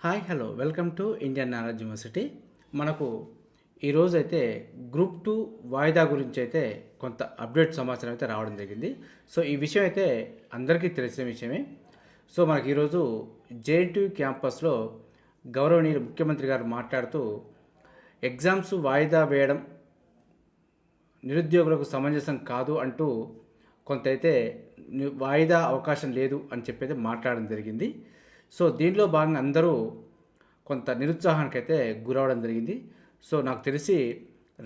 Hi hello welcome to Indian knowledge university. మనకు ఈరోజు అయితే గ్రూప్ టూ వాయిదా గురించి అయితే కొంత అప్డేట్ సమాచారం అయితే రావడం జరిగింది. సో ఈ విషయం అయితే అందరికీ తెలిసిన విషయమే. సో మనకి ఈరోజు జేఎన్టీయూ క్యాంపస్లో గౌరవనీయులు ముఖ్యమంత్రి గారు మాట్లాడుతూ ఎగ్జామ్స్ వాయిదా వేయడం నిరుద్యోగులకు సమంజసం కాదు అంటూ కొంత అయితే వాయిదా అవకాశం లేదు అని చెప్పేది మాట్లాడడం జరిగింది. సో దీనిలో భాగంగా అందరూ కొంత నిరుత్సాహానికైతే గురవడం జరిగింది. సో నాకు తెలిసి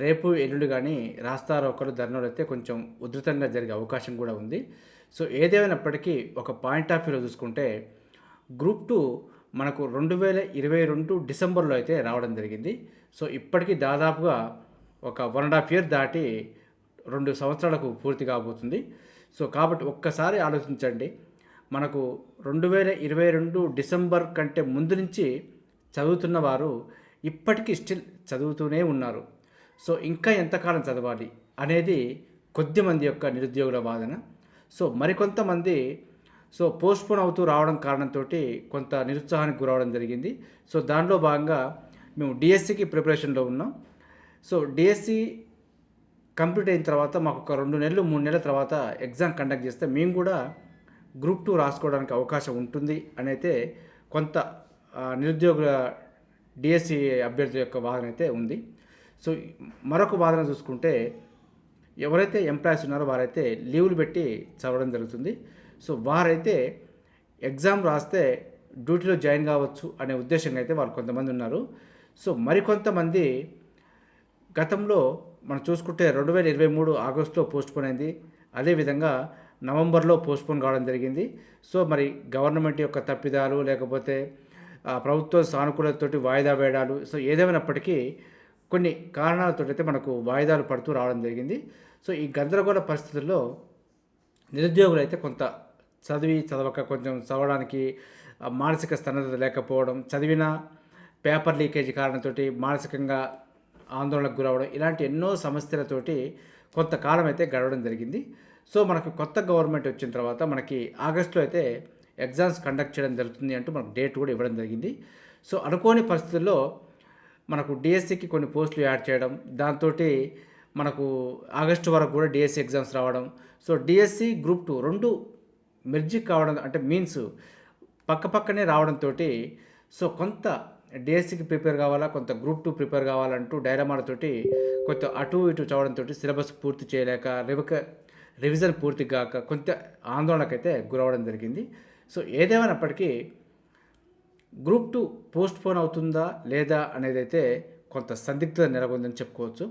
రేపు ఎల్లుండి కానీ రాస్తారోకలు ధర్నాలు అయితే కొంచెం ఉధృతంగా జరిగే అవకాశం కూడా ఉంది. సో ఏదేమైనప్పటికీ ఒక పాయింట్ ఆఫ్ వ్యూలో చూసుకుంటే గ్రూప్ టూ మనకు 2022 డిసెంబర్లో అయితే రావడం జరిగింది. సో ఇప్పటికీ దాదాపుగా ఒక 1.5 ఇయర్ దాటి 2 సంవత్సరాలకు పూర్తి కాబోతుంది. సో కాబట్టి ఒక్కసారి ఆలోచించండి, మనకు 2022 డిసెంబర్ కంటే ముందు నుంచి చదువుతున్న వారు ఇప్పటికీ స్టిల్ చదువుతూనే ఉన్నారు. సో ఇంకా ఎంతకాలం చదవాలి అనేది కొద్దిమంది యొక్క నిరుద్యోగుల వాదన. సో మరికొంతమంది పోస్ట్పోన్ అవుతూ రావడం కారణంతో కొంత నిరుత్సాహానికి గురవడం జరిగింది. సో దానిలో భాగంగా మేము డిఎస్సికి ప్రిపరేషన్లో ఉన్నాం. సో డిఎస్సి కంప్లీట్ అయిన తర్వాత మాకు ఒక 2 నెలలు 3 నెలల తర్వాత ఎగ్జామ్ కండక్ట్ చేస్తే మేము కూడా గ్రూప్ టూ రాసుకోవడానికి అవకాశం ఉంటుంది అని అయితే కొంత నిరుద్యోగుల డిఎస్సి అభ్యర్థుల యొక్క వాదన అయితే ఉంది. సో మరొక వాదన చూసుకుంటే ఎవరైతే ఎంప్లాయీస్ ఉన్నారో వారైతే లీవులు పెట్టి చదవడం జరుగుతుంది. సో వారైతే ఎగ్జామ్ రాస్తే డ్యూటీలో జాయిన్ కావచ్చు అనే ఉద్దేశంగా అయితే వాళ్ళు కొంతమంది ఉన్నారు. సో మరికొంతమంది గతంలో మనం చూసుకుంటే 2023 ఆగస్టులో పోస్ట్పోన్ అయింది, అదేవిధంగా నవంబర్లో పోస్ట్పోన్ కావడం జరిగింది. సో మరి గవర్నమెంట్ యొక్క తప్పిదాలు లేకపోతే ప్రభుత్వ సానుకూలతతోటి వాయిదా వేయడాలు, సో ఏదేమైనప్పటికీ కొన్ని కారణాలతో అయితే మనకు వాయిదాలు పడుతూ రావడం జరిగింది. సో ఈ గందరగోళ పరిస్థితుల్లో నిరుద్యోగులు అయితే కొంత చదవక కొంచెం చదవడానికి మానసిక స్థిరత లేకపోవడం, చదివిన పేపర్ లీకేజీ కారణంతో మానసికంగా ఆందోళనకు గురవడం, ఇలాంటి ఎన్నో సమస్యలతోటి కొంతకాలం అయితే గడవడం జరిగింది. సో మనకు కొత్త గవర్నమెంట్ వచ్చిన తర్వాత మనకి ఆగస్టులో అయితే ఎగ్జామ్స్ కండక్ట్ చేయడం జరుగుతుంది అంటూ మనకు డేట్ కూడా ఇవ్వడం జరిగింది. సో అనుకోని పరిస్థితుల్లో మనకు డిఎస్సికి కొన్ని పోస్టులు యాడ్ చేయడం, దాంతో మనకు ఆగస్టు వరకు కూడా డిఎస్సి ఎగ్జామ్స్ రావడం, సో డిఎస్సి గ్రూప్ టూ 2 మెర్జీ కావడం, అంటే మీన్స్ పక్కనే రావడంతో సో కొంత డిఎస్సికి ప్రిపేర్ కావాలా, కొంత గ్రూప్ టూ ప్రిపేర్ కావాలంటూ డైలమాలతోటి కొంత అటు ఇటు చదవడంతో సిలబస్ పూర్తి చేయలేక రివిజన్ పూర్తి కాక కొంత ఆందోళనకైతే గురవడం జరిగింది. సో ఏదేమైనప్పటికీ గ్రూప్ టూ పోస్ట్పోన్ అవుతుందా లేదా అనేది అయితే కొంత సందిగ్ధత నెలకొందని చెప్పుకోవచ్చు.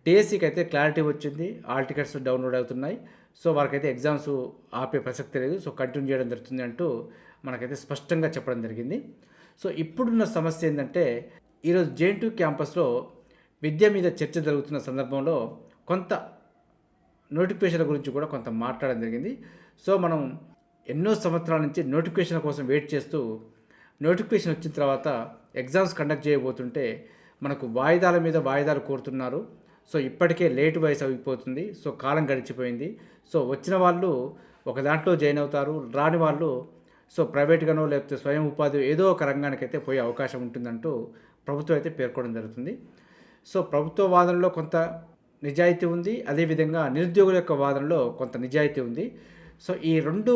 డిఎస్సికి అయితే క్లారిటీ వచ్చింది, ఆల్ టికెట్స్ డౌన్లోడ్ అవుతున్నాయి. సో వారికైతే ఎగ్జామ్స్ ఆపే ప్రసక్తి లేదు, సో కంటిన్యూ చేయడం జరుగుతుంది అంటూ మనకైతే స్పష్టంగా చెప్పడం జరిగింది. సో ఇప్పుడున్న సమస్య ఏంటంటే ఈరోజు జేఎన్టీయూ క్యాంపస్లో విద్య మీద చర్చ జరుగుతున్న సందర్భంలో కొంత నోటిఫికేషన్ల గురించి కూడా కొంత మాట్లాడడం జరిగింది. సో మనం ఎన్నో సంవత్సరాల నుంచి నోటిఫికేషన్ కోసం వెయిట్ చేస్తూ నోటిఫికేషన్ వచ్చిన తర్వాత ఎగ్జామ్స్ కండక్ట్ చేయబోతుంటే మనకు వాయిదాల మీద వాయిదాలు కోరుతున్నారు. సో ఇప్పటికే లేట్ వయసు అయిపోతుంది, సో కాలం గడిచిపోయింది. సో వచ్చిన వాళ్ళు ఒక దాంట్లో జాయిన్ అవుతారు, రాని వాళ్ళు సో ప్రైవేట్గానో లేకపోతే స్వయం ఉపాధి ఏదో ఒక రంగానికైతే పోయే అవకాశం ఉంటుందంటూ ప్రభుత్వం అయితే పేర్కొనడం జరుగుతుంది. సో ప్రభుత్వ వాదనలో కొంత నిజాయితీ ఉంది, అదేవిధంగా నిరుద్యోగుల యొక్క వాదనలో కొంత నిజాయితీ ఉంది. సో ఈ 2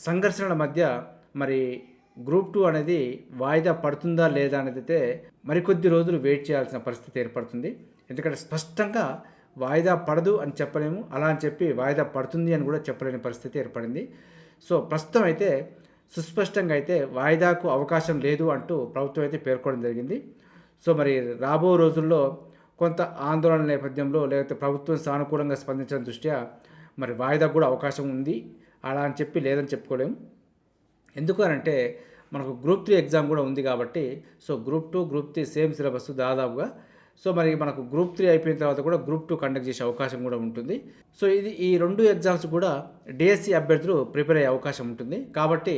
సంఘర్షణల మధ్య మరి గ్రూప్ టూ అనేది వాయిదా పడుతుందా లేదా అనేది అయితే మరికొద్ది రోజులు వెయిట్ చేయాల్సిన పరిస్థితి ఏర్పడుతుంది. ఎందుకంటే స్పష్టంగా వాయిదా పడదు అని చెప్పలేము, అలా అని చెప్పి వాయిదా పడుతుంది అని కూడా చెప్పలేని పరిస్థితి ఏర్పడింది. సో ప్రస్తుతం అయితే సుస్పష్టంగా అయితే వాయిదాకు అవకాశం లేదు అంటూ ప్రభుత్వం అయితే పేర్కొనడం జరిగింది. సో మరి రాబో రోజుల్లో కొంత ఆందోళన నేపథ్యంలో లేకపోతే ప్రభుత్వం సానుకూలంగా స్పందించడం దృష్ట్యా మరి వాయిదా కూడా అవకాశం ఉంది, అలా అని చెప్పి లేదని చెప్పుకోలేము. ఎందుకు అంటే మనకు గ్రూప్ 3 ఎగ్జామ్ కూడా ఉంది కాబట్టి, so group 2 group 3 same syllabus దాదాపుగా. సో మరి మనకు గ్రూప్ 3 అయిపోయిన తర్వాత కూడా గ్రూప్ 2 కండక్ట్ చేసే అవకాశం కూడా ఉంటుంది. సో ఈ 2 ఎగ్జామ్స్ కూడా డిఎస్సి అభ్యర్థులు ప్రిపేర్ అయ్యే అవకాశం ఉంటుంది. కాబట్టి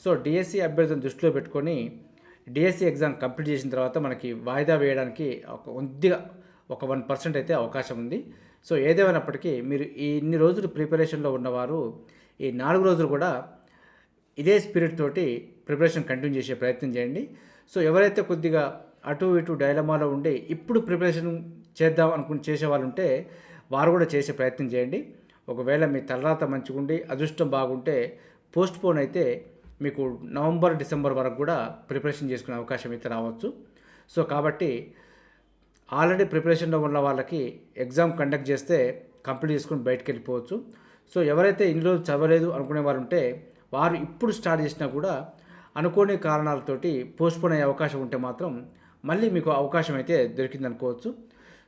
సో డిఎస్సి అభ్యర్థులను దృష్టిలో పెట్టుకొని డిఎస్సి ఎగ్జామ్ కంప్లీట్ చేసిన తర్వాత మనకి వాయిదా వేయడానికి కొద్దిగా ఒక 1% అయితే అవకాశం ఉంది. సో ఏదేమైనప్పటికీ మీరు ఈ ఇన్ని రోజులు ప్రిపరేషన్లో ఉన్నవారు ఈ 4 రోజులు కూడా ఇదే స్పిరిట్ తోటి ప్రిపరేషన్ కంటిన్యూ చేసే ప్రయత్నం చేయండి. సో ఎవరైతే కొద్దిగా అటు ఇటు డైలమాలో ఉండి ఇప్పుడు ప్రిపరేషన్ చేద్దాం అనుకుని చేసేవాళ్ళు ఉంటే వారు కూడా చేసే ప్రయత్నం చేయండి. ఒకవేళ మీ తలరాత మంచిగుండి అదృష్టం బాగుంటే పోస్ట్‌పోన్ అయితే మీకు నవంబర్, డిసెంబర్ వరకు కూడా ప్రిపరేషన్ చేసుకునే అవకాశం అయితే రావచ్చు. సో కాబట్టి ఆల్రెడీ ప్రిపరేషన్లో ఉన్న వాళ్ళకి ఎగ్జామ్ కండక్ట్ చేస్తే కంప్లీట్ చేసుకొని బయటికి వెళ్ళిపోవచ్చు. సో ఎవరైతే ఇన్ని రోజులు చదవలేదు అనుకునే వారు ఉంటే వారు ఇప్పుడు స్టార్ట్ చేసినా కూడా అనుకోని కారణాలతోటి పోస్ట్‌పోన్ అయ్యే అవకాశం ఉంటే మాత్రం మళ్ళీ మీకు అవకాశం అయితే దొరికిందనుకోవచ్చు.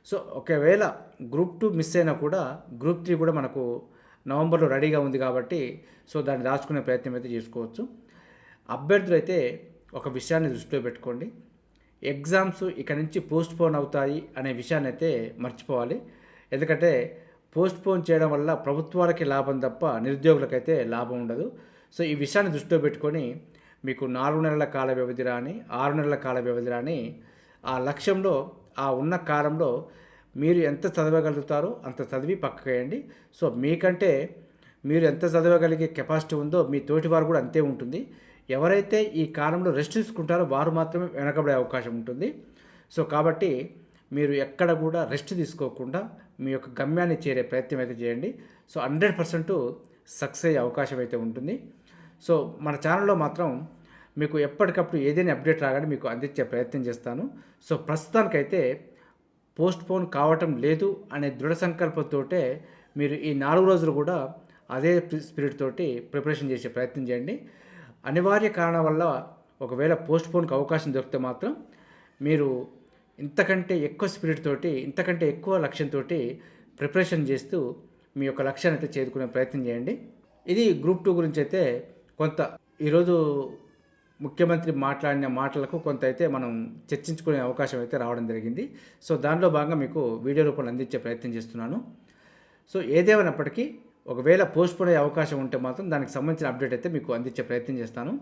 సో ఒకవేళ గ్రూప్ 2 మిస్ అయినా కూడా గ్రూప్ 3 కూడా మనకు నవంబర్‌లో రెడీగా ఉంది కాబట్టి సో దాన్ని రాసుకునే ప్రయత్నం అయితే చేసుకోవచ్చు. అభ్యర్థులైతే ఒక విషయాన్ని దృష్టిలో పెట్టుకోండి. ఎగ్జామ్స్ ఇక నుంచి పోస్ట్‌పోన్ అవుతాయి అనే విషయాన్ని అయితే మర్చిపోవాలి. ఎందుకంటే పోస్ట్‌పోన్ చేయడం వల్ల ప్రభుత్వాలకి లాభం తప్ప నిరుద్యోగులకైతే లాభం ఉండదు. సో ఈ విషయాన్ని దృష్టిలో పెట్టుకొని మీకు 4 నెలల కాల వ్యవధి రాని, 6 నెలల కాల వ్యవధి రాని ఆ లక్ష్యంలో ఆ ఉన్న కాలంలో మీరు ఎంత చదవగలుగుతారో అంత చదివి పక్కకేయండి. సో మీకంటే మీరు ఎంత చదవగలిగే కెపాసిటీ ఉందో మీ తోటి వారు కూడా అంతే ఉంటుంది. ఎవరైతే ఈ కాలంలో రెస్ట్ తీసుకుంటారో వారు మాత్రమే వెనకబడే అవకాశం ఉంటుంది. సో కాబట్టి మీరు ఎక్కడ కూడా రెస్ట్ తీసుకోకుండా మీ యొక్క గమ్యాన్ని చేరే ప్రయత్నం అయితే చేయండి. సో 100% సక్సెస్ అయ్యే అవకాశం అయితే ఉంటుంది. సో మన ఛానల్లో మాత్రం మీకు ఎప్పటికప్పుడు ఏదైనా అప్డేట్ రాగానే మీకు అందించే ప్రయత్నం చేస్తాను. సో ప్రస్తుతానికైతే పోస్ట్‌పోన్ కావటం లేదు అనే దృఢ సంకల్పంతోటే మీరు ఈ 4 రోజులు కూడా అదే స్పిరిట్ తోటి ప్రిపరేషన్ చేసే ప్రయత్నం చేయండి. అనివార్య కారణం వల్ల ఒకవేళ పోస్ట్‌పోన్‌కి అవకాశం దొరికితే మాత్రం మీరు ఇంతకంటే ఎక్కువ స్పిరిట్ తోటి, ఇంతకంటే ఎక్కువ లక్ష్యంతోటి ప్రిపరేషన్ చేస్తూ మీ యొక్క లక్ష్యాన్ని అయితే చేరుకునే ప్రయత్నం చేయండి. ఇది గ్రూప్ 2 గురించి అయితే కొంత ఈరోజు ముఖ్యమంత్రి మాట్లాడిన మాటలకు కొంత అయితే మనం చర్చించుకునే అవకాశం అయితే రావడం జరిగింది. సో దానిలో భాగంగా మీకు వీడియో రూపంలో అందించే ప్రయత్నం చేస్తున్నాను. సో ఏదేమైనప్పటికీ ఒకవేళ పోస్ట్‌పోన్ అయ్యే అవకాశం ఉంటే మాత్రం దానికి సంబంధించిన అప్డేట్ అయితే మీకు అందించే ప్రయత్నం చేస్తాను.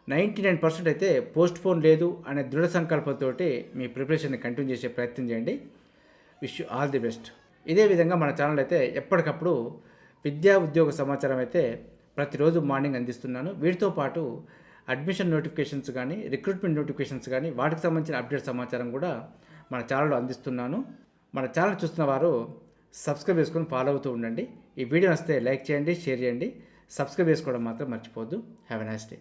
99% అయితే పోస్ట్‌పోన్ లేదు అనే దృఢ సంకల్పంతోటి మీ ప్రిపరేషన్‌ని కంటిన్యూ చేసే ప్రయత్నం చేయండి. Wish you all the best. ఇదే విధంగా మన ఛానల్ అయితే ఎప్పటికప్పుడు విద్యా ఉద్యోగ సమాచారం అయితే ప్రతిరోజు మార్నింగ్ అందిస్తున్నాను. వీటితో పాటు అడ్మిషన్ నోటిఫికేషన్స్ కానీ, రిక్రూట్మెంట్ నోటిఫికేషన్స్ కానీ వాటికి సంబంధించిన అప్డేట్ సమాచారం కూడా మన ఛానల్లో అందిస్తున్నాను. మన ఛానల్ చూస్తున్న వారు సబ్స్క్రైబ్ చేసుకొని ఫాలో అవుతూ ఉండండి. ఈ వీడియో నచ్చితే లైక్ చేయండి, షేర్ చేయండి. సబ్స్క్రైబ్ చేసుకోవడం మాత్రం మర్చిపోవద్దు. Have a nice day.